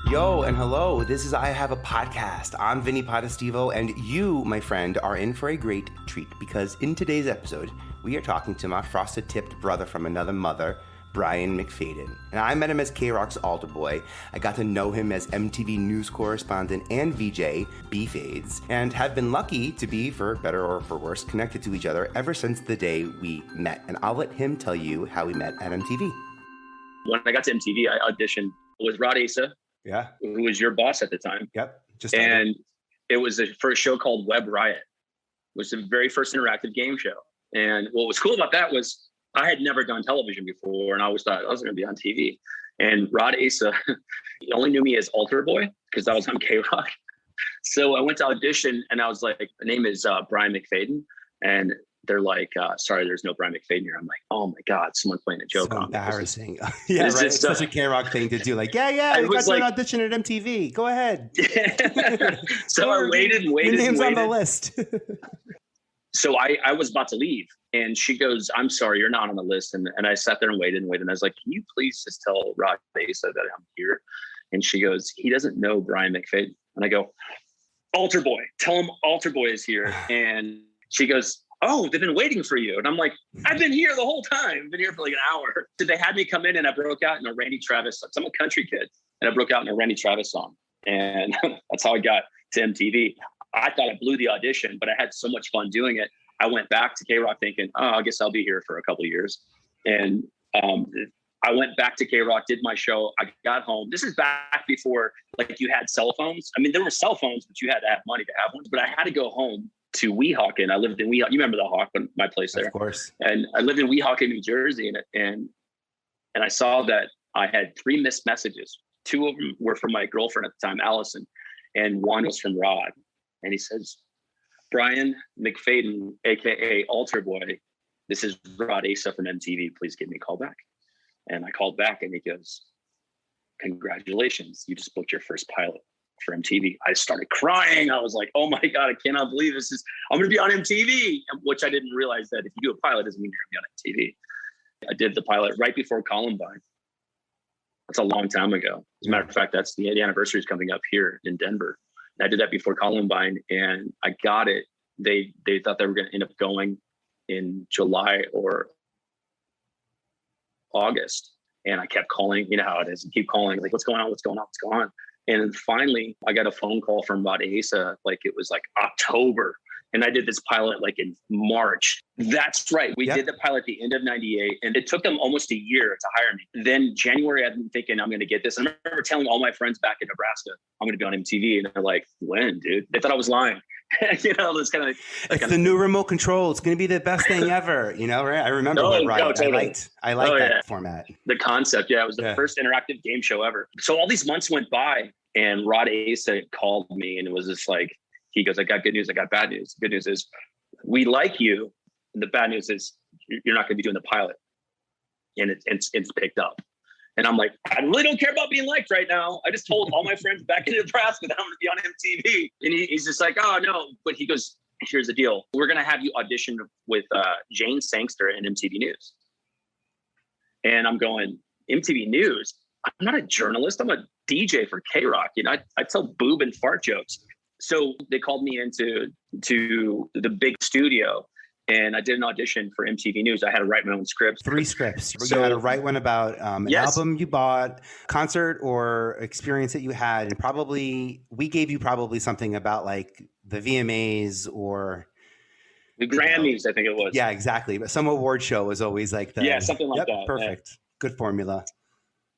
Yo, and hello. This is I Have a Podcast. I'm Vinnie Potestivo, and you, my friend, are in for a great treat because in today's episode, we are talking to my frosted-tipped brother from another mother, Brian McFayden. And I met him as K-Rock's altar boy. I got to know him as MTV news correspondent and VJ, B-Fades, and have been lucky to be, for better or for worse, connected to each other ever since the day we met. And I'll let him tell you how we met at MTV. When I got to MTV, I auditioned with Rod Asa. Yeah. Who was your boss at the time. Yep. And it was for a show called Web Riot. It was the very first interactive game show. And what was cool about that was I had never done television before, and I always thought I was going to be on TV. And Rod Asa, he only knew me as Altar Boy because I was on K-Rock. So I went to audition, and I was like, the name is Brian McFayden. And they're like, sorry, there's no Brian McFayden here. I'm like, oh my God, someone playing a joke on me. Embarrassing. Yeah, right. It's such a K-Rock thing to do. Like, yeah, you got to an audition at MTV. Go ahead. So I waited and waited. Your name's on the list. So I was about to leave, and she goes, I'm sorry, you're not on the list. And I sat there and waited. And I was like, can you please just tell Rod Asa that I'm here? And she goes, he doesn't know Brian McFayden. And I go, Altar Boy, tell him Altar Boy is here. And she goes, oh, they've been waiting for you. And I'm like, I've been here the whole time. I've been here for like an hour. So they had me come in, and I broke out in a Randy Travis song. I'm a country kid, and I broke out in a Randy Travis song. And that's how I got to MTV. I thought I blew the audition, but I had so much fun doing it. I went back to K-Rock thinking, oh, I guess I'll be here for a couple of years. And I went back to K-Rock, did my show. I got home. This is back before like you had cell phones. I mean, there were cell phones, but you had to have money to have one. But I had to go home to Weehawken. I lived in Weehawken. You remember the Hawk, my place there? Of course. And I lived in Weehawken, New Jersey, and I saw that I had 3 missed messages. 2 of them were from my girlfriend at the time, Allison, and 1 was from Rod. And he says, Brian McFayden, aka Altar Boy, this is Rod Asa from MTV. Please give me a call back. And I called back, and he goes, congratulations, you just booked your first pilot for MTV. I started crying. I was like, oh my God, I cannot believe this is, I'm going to be on MTV, which I didn't realize that if you do a pilot doesn't mean you're going to be on MTV. I did the pilot right before Columbine. That's a long time ago. As a matter of fact, that's the anniversary is coming up here in Denver. And I did that before Columbine, and I got it. They thought they were going to end up going in July or August. And I kept calling, you know how it is. You keep calling, like, what's going on? What's going on? What's going on? And then finally, I got a phone call from Rod Asa, like it was like October. And I did this pilot like in March. That's right. We did the pilot at the end of 98, and it took them almost a year to hire me. Then January, I've been thinking I'm going to get this. And I remember telling all my friends back in Nebraska, I'm going to be on MTV. And they're like, when, dude? They thought I was lying. You know, it's kind of it's the new remote control. It's going to be the best thing ever. You know, right? I remember totally. I liked that format. The concept, it was the first interactive game show ever. So all these months went by, and Rod Asa called me, and it was just like, he goes, I got good news, I got bad news. The good news is we like you, and the bad news is you're not going to be doing the pilot, and it's picked up. And I'm like, I really don't care about being liked right now. I just told all my friends back in Nebraska that I'm going to be on MTV. And he's just like, oh, no. But he goes, here's the deal. We're going to have you audition with Jane Sangster and MTV News. And I'm going, MTV News? I'm not a journalist. I'm a DJ for K-Rock. You know, I tell boob and fart jokes. So they called me into the big studio. And I did an audition for MTV News. I had to write my own scripts. 3 scripts. You had to write one about an album you bought, concert or experience that you had. And probably, we gave you probably something about like the VMAs or... the Grammys, I think it was. Yeah, exactly. But some award show was always like the... yeah, something like that. Perfect. Yeah. Good formula.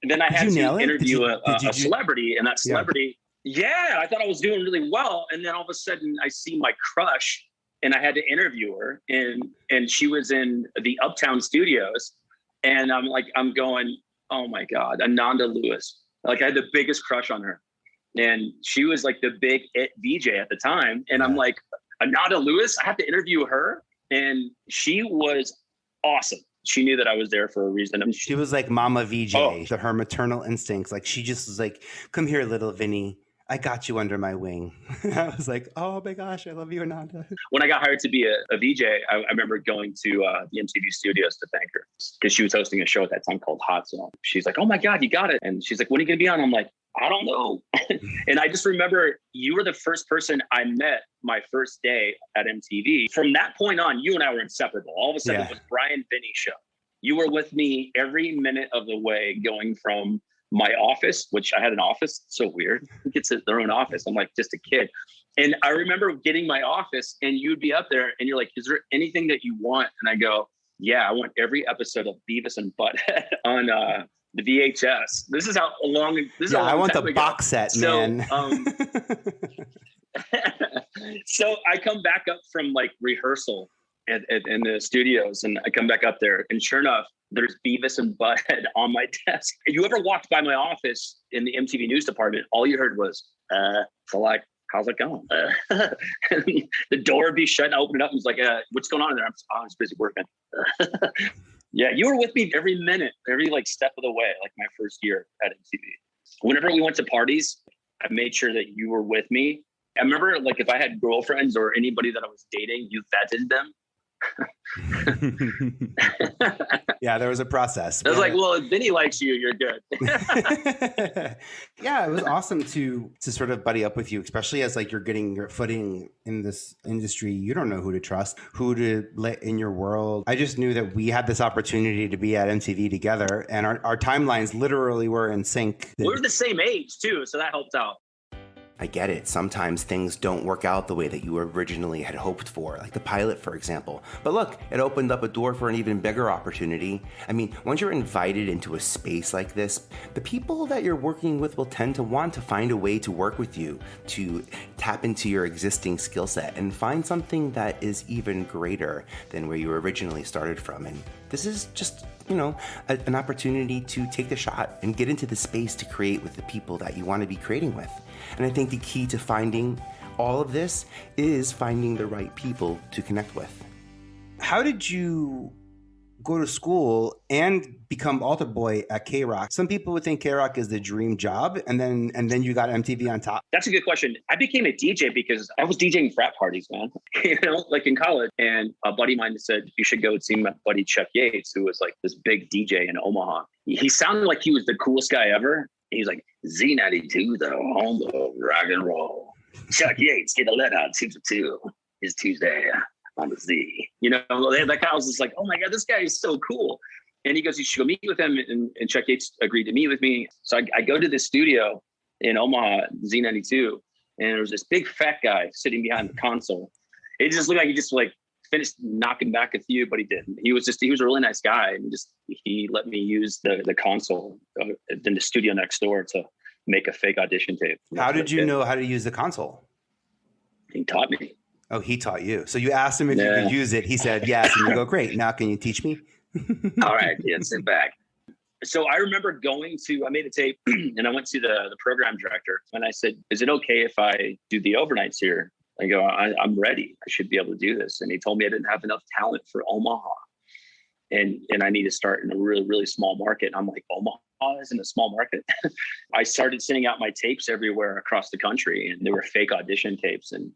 And then I had to interview a celebrity, and that celebrity... Yeah, I thought I was doing really well. And then all of a sudden, I see my crush, and I had to interview her, and she was in the Uptown Studios, and I'm going, oh my God, Ananda Lewis. Like I had the biggest crush on her, and she was like the big VJ at the time, and I'm like, Ananda Lewis, I have to interview her, and she was awesome. She knew that I was there for a reason. She was like Mama VJ, her maternal instincts. Like she just was like, come here, little Vinnie. I got you under my wing. I was like, oh my gosh, I love you, Ananda. When I got hired to be a VJ, I remember going to the MTV studios to thank her because she was hosting a show at that time called Hot Zone. She's like, oh my God, you got it. And she's like, when are you going to be on? I'm like, I don't know. And I just remember you were the first person I met my first day at MTV. From that point on, you and I were inseparable. All of a sudden, It was Brian Vinnie show. You were with me every minute of the way, going from my office, which I had an office. So weird. Who gets their own office? I'm like just a kid. And I remember getting my office and you'd be up there and you're like, is there anything that you want? And I go, yeah, I want every episode of Beavis and Butthead on the VHS. This is how long. This is I want the box set, man. So I come back up from like rehearsal in the studios, and I come back up there, and sure enough, there's Beavis and Butthead on my desk. If you ever walked by my office in the MTV news department, all you heard was, so like, how's it going? The door would be shut and I open it up and it's like, what's going on in there? I'm just busy working. Yeah, you were with me every minute, every like step of the way, like my first year at MTV. Whenever we went to parties, I made sure that you were with me. I remember like if I had girlfriends or anybody that I was dating, you vetted them. Yeah, there was a process. I was like, well, if Vinnie likes you, you're good. Yeah, it was awesome to sort of buddy up with you, especially as like you're getting your footing in this industry. You don't know who to trust, who to let in your world. I just knew that we had this opportunity to be at MTV together, and our timelines literally were in sync. We were the same age too, so that helped out. I get it. Sometimes things don't work out the way that you originally had hoped for, like the pilot, for example. But look, it opened up a door for an even bigger opportunity. I mean, once you're invited into a space like this, the people that you're working with will tend to want to find a way to work with you, to tap into your existing skill set and find something that is even greater than where you originally started from. And this is just, an opportunity to take the shot and get into the space to create with the people that you want to be creating with. And I think the key to finding all of this is finding the right people to connect with. How did you go to school and become altar boy at K-Rock? Some people would think K-Rock is the dream job, and then you got MTV on top. That's a good question. I became a DJ because I was DJing frat parties, man. Like in college. And a buddy of mine said, you should go see my buddy Chuck Yates, who was like this big DJ in Omaha. He sounded like he was the coolest guy ever. He's like, Z92, though, home of rock and roll. Chuck Yates, get a let out 2 to 2. It's Tuesday on the Z. That guy was just like, oh my God, this guy is so cool. And he goes, you should go meet with him. And Chuck Yates agreed to meet with me. So I go to this studio in Omaha, Z92, and there was this big fat guy sitting behind the console. It just looked like he just like finished knocking back a few, but he didn't. He was a really nice guy. And he let me use the console in the studio next door to make a fake audition tape. How did you know how to use the console? He taught me. Oh, he taught you. So you asked him if you could use it. He said yes. And you go, great. Now can you teach me? All right. Yeah, sit back. So I remember I made a tape and I went to the program director and I said, is it okay if I do the overnights here? I go, I'm ready. I should be able to do this. And he told me I didn't have enough talent for Omaha. And I need to start in a really, really small market. And I'm like, Omaha isn't a small market. I started sending out my tapes everywhere across the country, and they were fake audition tapes. And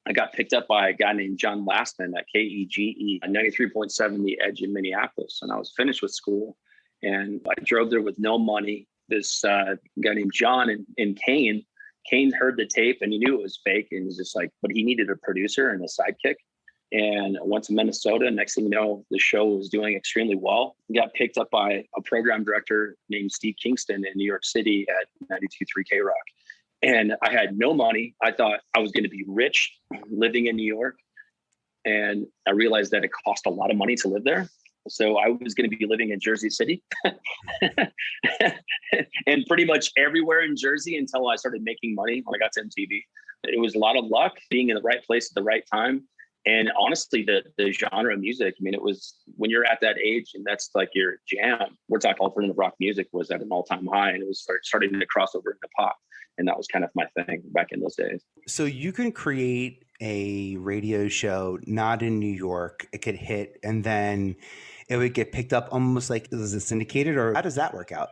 I got picked up by a guy named John Lastman at KEGE, 93.7 The Edge in Minneapolis. And I was finished with school. And I drove there with no money. This guy named John and Kane heard the tape and he knew it was fake, and was just like, but he needed a producer and a sidekick. And I went to Minnesota. Next thing you know, the show was doing extremely well. Got picked up by a program director named Steve Kingston in New York City at 92.3 K-Rock. And I had no money. I thought I was going to be rich living in New York. And I realized that it cost a lot of money to live there. So I was going to be living in Jersey City and pretty much everywhere in Jersey until I started making money when I got to MTV. It was a lot of luck, being in the right place at the right time. And honestly, the genre of music, I mean, it was when you're at that age and that's like your jam, we're talking alternative rock music was at an all-time high, and it was starting to cross over into pop. And that was kind of my thing back in those days. So you can create a radio show, not in New York, it could hit, and then it would get picked up almost like, is it syndicated, or how does that work out?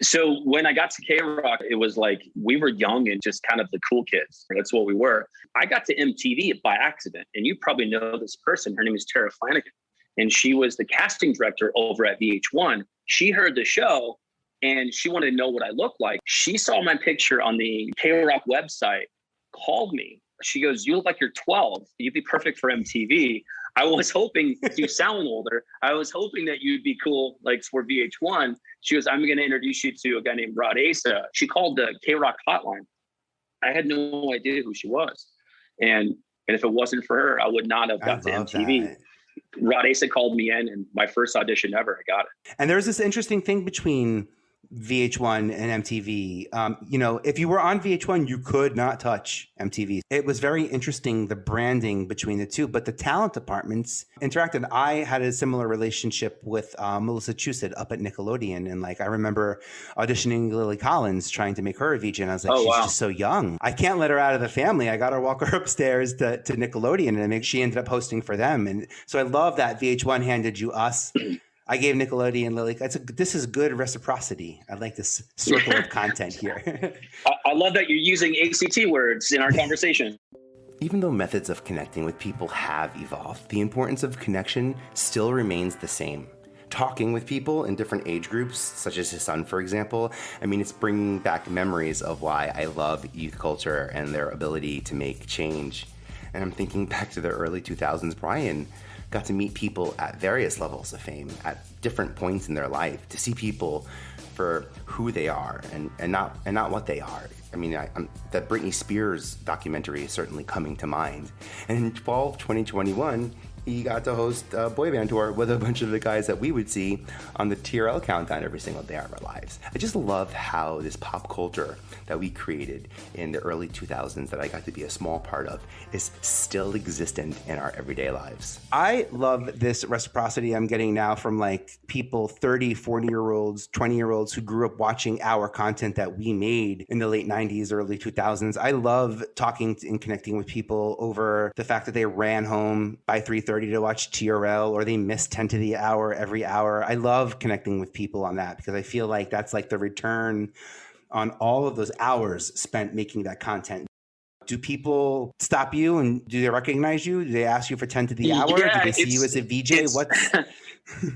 So when I got to K-Rock, it was like we were young and just kind of the cool kids. That's what we were. I got to MTV by accident. And you probably know this person. Her name is Tara Flanagan. And she was the casting director over at VH1. She heard the show and she wanted to know what I looked like. She saw my picture on the K-Rock website, called me. She goes, "You look like you're 12. You'd be perfect for MTV." I was hoping, you sound older. I was hoping that you'd be cool, like for VH1. She goes, "I'm going to introduce you to a guy named Rod Asa." She called the K-Rock hotline. I had no idea who she was. And if it wasn't for her, I would not have got to MTV. That. Rod Asa called me in, and my first audition ever, I got it. And there's this interesting thing between VH1 and MTV. If you were on VH1, you could not touch MTV. It was very interesting, the branding between the two, but the talent departments interacted. I had a similar relationship with Melissa Chusett up at Nickelodeon. And I remember auditioning Lily Collins, trying to make her a VJ. And I was like, she's just so young. I can't let her out of the family. I got to walk her upstairs to Nickelodeon. And she ended up hosting for them. And so I love that VH1 handed you us. I gave Nickelodeon Lily. This is good reciprocity. I like this circle of content here. I love that you're using ACT words in our conversation. Even though methods of connecting with people have evolved, the importance of connection still remains the same. Talking with people in different age groups, such as his son, for example, it's bringing back memories of why I love youth culture and their ability to make change. And I'm thinking back to the early 2000s, Brian got to meet people at various levels of fame at different points in their life, to see people for who they are and not what they are. The Britney Spears documentary is certainly coming to mind. And in 2021, he got to host a boy band tour with a bunch of the guys that we would see on the TRL countdown every single day of our lives. I just love how this pop culture that we created in the early 2000s that I got to be a small part of is still existent in our everyday lives. I love this reciprocity I'm getting now from people 30, 40-year-olds, 20-year-olds who grew up watching our content that we made in the late 90s, early 2000s. I love talking and connecting with people over the fact that they ran home by 3:30 to watch TRL, or they miss 10 to the hour every hour. I love connecting with people on that because I feel like that's the return on all of those hours spent making that content. Do people stop you and do they recognize you? Do they ask you for 10 to the hour? Yeah, do they see you as a VJ?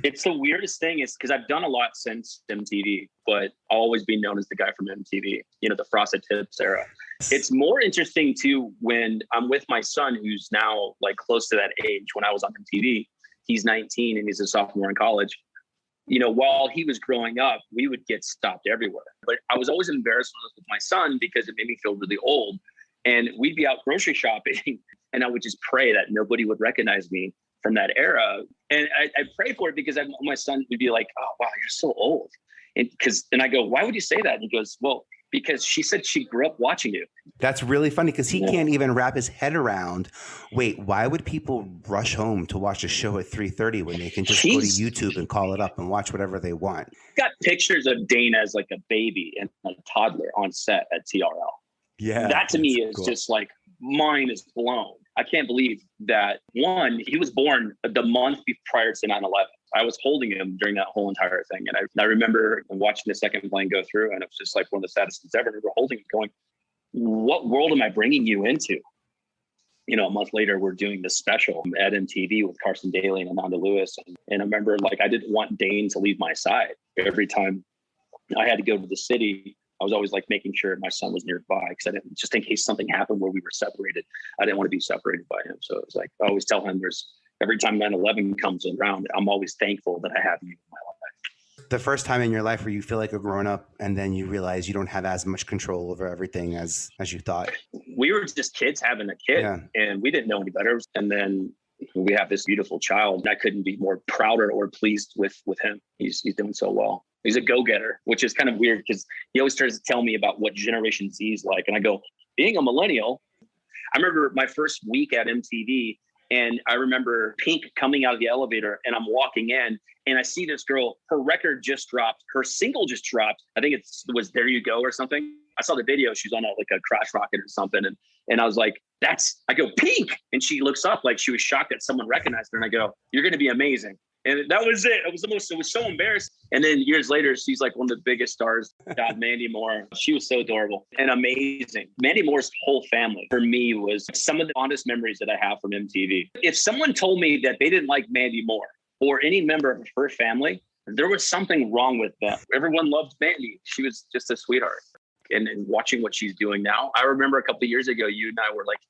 It's the weirdest thing is because I've done a lot since MTV, but I'll always be known as the guy from MTV, the Frosted Tips era. It's more interesting too when I'm with my son, who's now close to that age. When I was on MTV, he's 19 and he's a sophomore in college. While he was growing up, we would get stopped everywhere. But I was always embarrassed with my son because it made me feel really old. And we'd be out grocery shopping and I would just pray that nobody would recognize me from that era. And I pray for it because my son would be like, "Oh, wow, you're so old." And I go, "Why would you say that?" And he goes, "Well, because she said she grew up watching you." That's really funny because he can't even wrap his head around, wait, why would people rush home to watch a show at 3:30 when they can just go to YouTube and call it up and watch whatever they want? Got pictures of Dane as a baby and a toddler on set at TRL. Yeah. That to me is cool. Just mind is blown. I can't believe that, one, he was born the month prior to 9/11. I was holding him during that whole entire thing. And I remember watching the second plane go through, and it was just one of the saddest things ever. We were holding him going, what world am I bringing you into? A month later, we're doing this special at MTV with Carson Daly and Amanda Lewis. And I remember I didn't want Dane to leave my side. Every time I had to go to the city, I was always making sure my son was nearby because I didn't, just in case something happened where we were separated, I didn't want to be separated by him. So it was I always tell him every time 9/11 comes around, I'm always thankful that I have you in my life. The first time in your life where you feel like a grown up and then you realize you don't have as much control over everything as you thought. We were just kids having a kid and we didn't know any better. And then we have this beautiful child. And I couldn't be more prouder or pleased with him. He's doing so well. He's a go-getter, which is kind of weird because he always tries to tell me about what Generation Z is like. And I go, being a millennial, I remember my first week at MTV and I remember Pink coming out of the elevator and I'm walking in and I see this girl, her record just dropped, her single just dropped. I think it was There You Go or something. I saw the video. She's on a crash rocket or something. And I was like, I go, Pink. And she looks up like she was shocked that someone recognized her. And I go, you're going to be amazing. And that was it. It was so embarrassing. And then years later, she's like one of the biggest stars. God, Mandy Moore. She was so adorable and amazing. Mandy Moore's whole family for me was some of the fondest memories that I have from MTV. If someone told me that they didn't like Mandy Moore or any member of her family, there was something wrong with them. Everyone loved Mandy. She was just a sweetheart. And watching what she's doing now, I remember a couple of years ago, you and I were like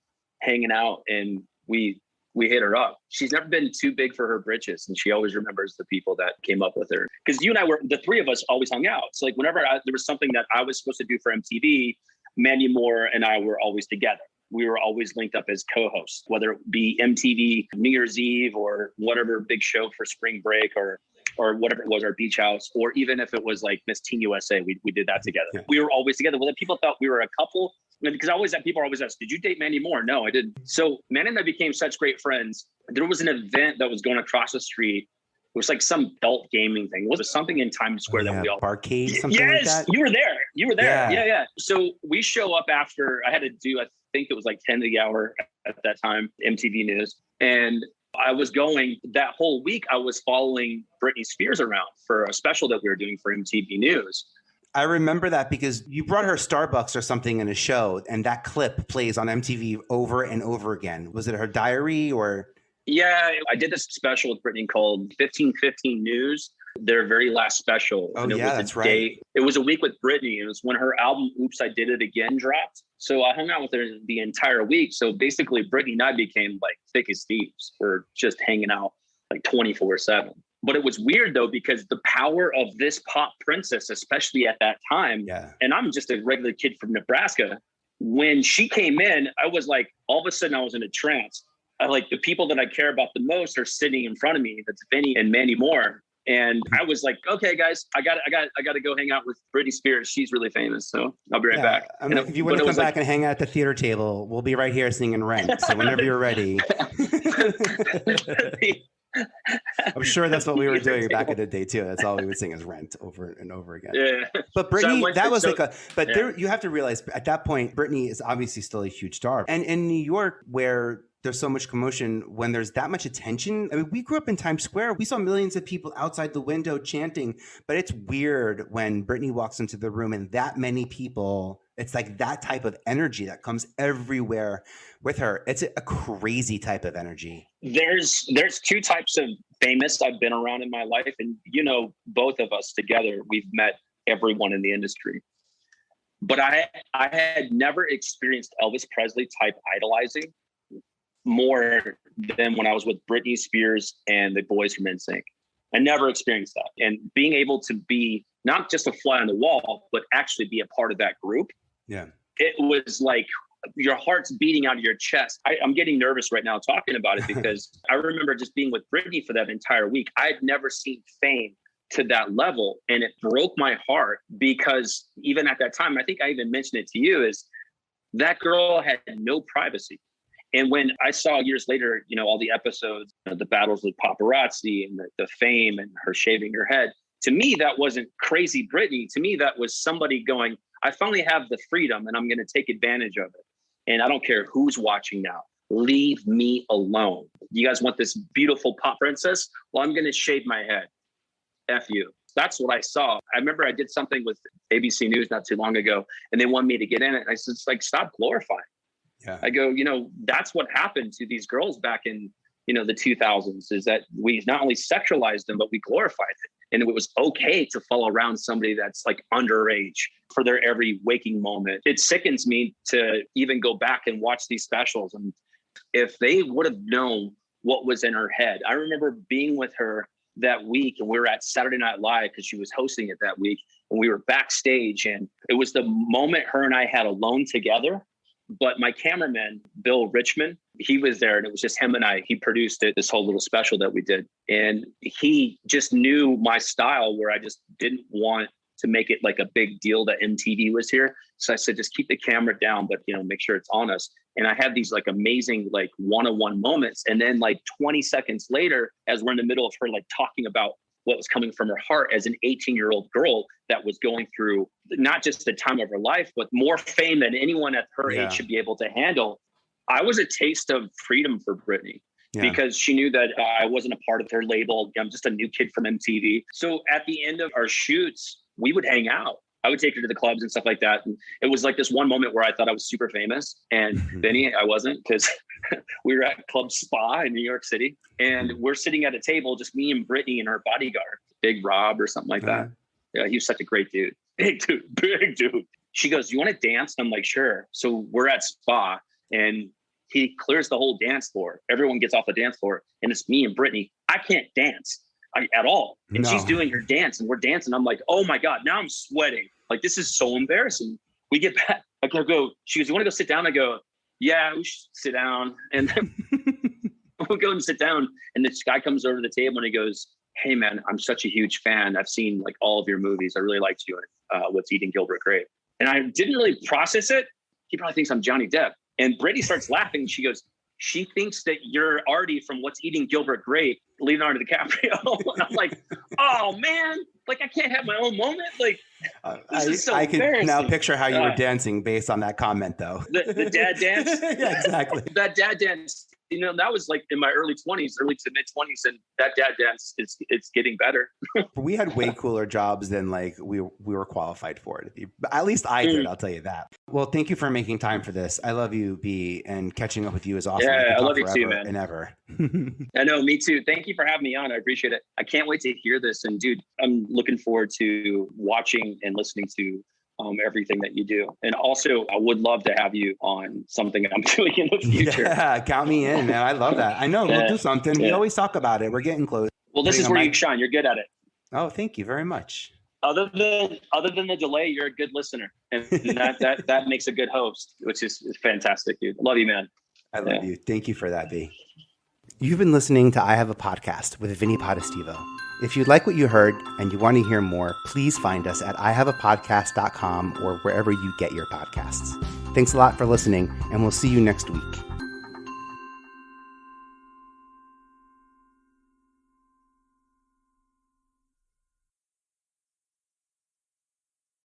hanging out and we hit her up. She's never been too big for her britches. And she always remembers the people that came up with her. Because you and I the three of us always hung out. So like whenever there was something that I was supposed to do for MTV, Mandy Moore and I were always together. We were always linked up as co-hosts, whether it be MTV New Year's Eve or whatever big show for spring break or whatever it was, our beach house, or even if it was like Miss Teen USA, we did that together. Yeah. We were always together. Well, people thought we were a couple because people always ask, did you date Mandy Moore? No, I didn't. So Mandy and I became such great friends. There was an event that was going across the street. It was like some adult gaming thing. It was something in Times Square that we all arcade, something like that. You were there. Yeah. So we show up after I had to do, I think it was like 10 of the hour at that time, MTV News. And I was going that whole week. I was following Britney Spears around for a special that we were doing for MTV News. I remember that because you brought her Starbucks or something in a show, and that clip plays on MTV over and over again. Was it her diary or? Yeah, I did this special with Britney called 1515 News, their very last special. Oh, yeah, that's right. It was a week with Britney. It was when her album Oops, I Did It Again dropped. So I hung out with her the entire week. So basically, Britney and I became like thick as thieves. We're just hanging out like 24/7. But it was weird, though, because the power of this pop princess, especially at that time, and I'm just a regular kid from Nebraska, when she came in, I was like, all of a sudden I was in a trance. Like the people that I care about the most are sitting in front of me. That's Vinnie and Mandy Moore. And I was like, okay, guys, I got to go hang out with Britney Spears. She's really famous. So I'll be right back. I mean, if you want to come back and hang out at the theater table, we'll be right here singing Rent. So whenever you're ready. I'm sure that's what we were doing back in the day too. That's all we would sing is Rent over and over again. Yeah. But Britney, you have to realize at that point, Britney is obviously still a huge star. And in New York, where there's so much commotion, when there's that much attention. I mean, we grew up in Times Square. We saw millions of people outside the window chanting, but it's weird when Britney walks into the room and that many people, it's like that type of energy that comes everywhere with her. It's a crazy type of energy. There's two types of famous I've been around in my life. And, both of us together, we've met everyone in the industry. But I had never experienced Elvis Presley type idolizing more than when I was with Britney Spears and the boys from NSYNC. I never experienced that. And being able to be not just a fly on the wall, but actually be a part of that group. Yeah. It was like your heart's beating out of your chest. I'm getting nervous right now talking about it because I remember just being with Britney for that entire week. I had never seen fame to that level. And it broke my heart because even at that time, I think I even mentioned it to you, is that girl had no privacy. And when I saw years later, all the episodes, the battles with paparazzi and the fame and her shaving her head, to me, that wasn't crazy Britney. To me, that was somebody going, I finally have the freedom and I'm going to take advantage of it. And I don't care who's watching now. Leave me alone. You guys want this beautiful pop princess? Well, I'm going to shave my head. F you. That's what I saw. I remember I did something with ABC News not too long ago, and they wanted me to get in it. And I said, it's like, stop glorifying. Yeah. I go, that's what happened to these girls back in, the 2000s, is that we not only sexualized them, but we glorified it. And it was okay to follow around somebody that's like underage for their every waking moment. It sickens me to even go back and watch these specials. And if they would have known what was in her head, I remember being with her that week and we were at Saturday Night Live because she was hosting it that week. And we were backstage and it was the moment her and I had alone together. But my cameraman, Bill Richmond, he was there and it was just him and I. He produced it, this whole little special that we did. And he just knew my style where I just didn't want to make it like a big deal that MTV was here. So I said, just keep the camera down, but make sure it's on us. And I had these like amazing like one-on-one moments. And then like 20 seconds later, as we're in the middle of her like talking about what was coming from her heart as an 18-year-old girl that was going through not just the time of her life, but more fame than anyone at her age should be able to handle. I was a taste of freedom for Britney. because she knew that I wasn't a part of their label. I'm just a new kid from MTV. So at the end of our shoots, we would hang out. I would take her to the clubs and stuff like that. And it was like this one moment where I thought I was super famous. And Vinnie, I wasn't, because we were at Club Spa in New York City. And we're sitting at a table, just me and Britney and her bodyguard, Big Rob or something like that. Yeah, he was such a great dude. Big dude. She goes, "You want to dance?" And I'm like, "Sure." So we're at Spa and he clears the whole dance floor. Everyone gets off the dance floor and it's me and Britney. I can't dance at all. And she's doing her dance and we're dancing. I'm like, oh my God, now I'm sweating. Like, this is so embarrassing. We get back. I go, she goes, "You want to go sit down?" I go, "Yeah, we should sit down." And then we'll go and sit down. And this guy comes over to the table and he goes, "Hey man, I'm such a huge fan. I've seen like all of your movies. I really liked you in What's Eating Gilbert Grape." And I didn't really process it. He probably thinks I'm Johnny Depp. And Brittany starts laughing. She goes, "She thinks that you're Artie from What's Eating Gilbert Grape, Leonardo DiCaprio." And I'm like, oh man, like I can't have my own moment. Like, this is so I can embarrassing. now picture how you were dancing based on that comment though. The dad dance? Yeah, exactly. That dad dance, that was like in my early to mid 20s. And that dad dance, it's getting better. We had way cooler jobs than like we were qualified for it. At least I did, I'll tell you that. Well, thank you for making time for this. I love you, B, and catching up with you is awesome. Yeah, I love you too, man. And ever. I know, me too. Thank you for having me on. I appreciate it. I can't wait to hear this. And dude, I'm looking forward to watching and listening to everything that you do. And also, I would love to have you on something I'm doing in the future. Yeah, count me in, man. I love that. I know, we'll do something. We always talk about it. We're getting close. Well, this is where you shine. You're good at it. Oh, thank you very much. Other than the delay, you're a good listener. And that makes a good host, which is fantastic, dude. Love you, man. I love you. Thank you for that, B. You've been listening to I Have a Podcast with Vinnie Potestivo. If you like what you heard and you want to hear more, please find us at ihaveapodcast.com or wherever you get your podcasts. Thanks a lot for listening, and we'll see you next week.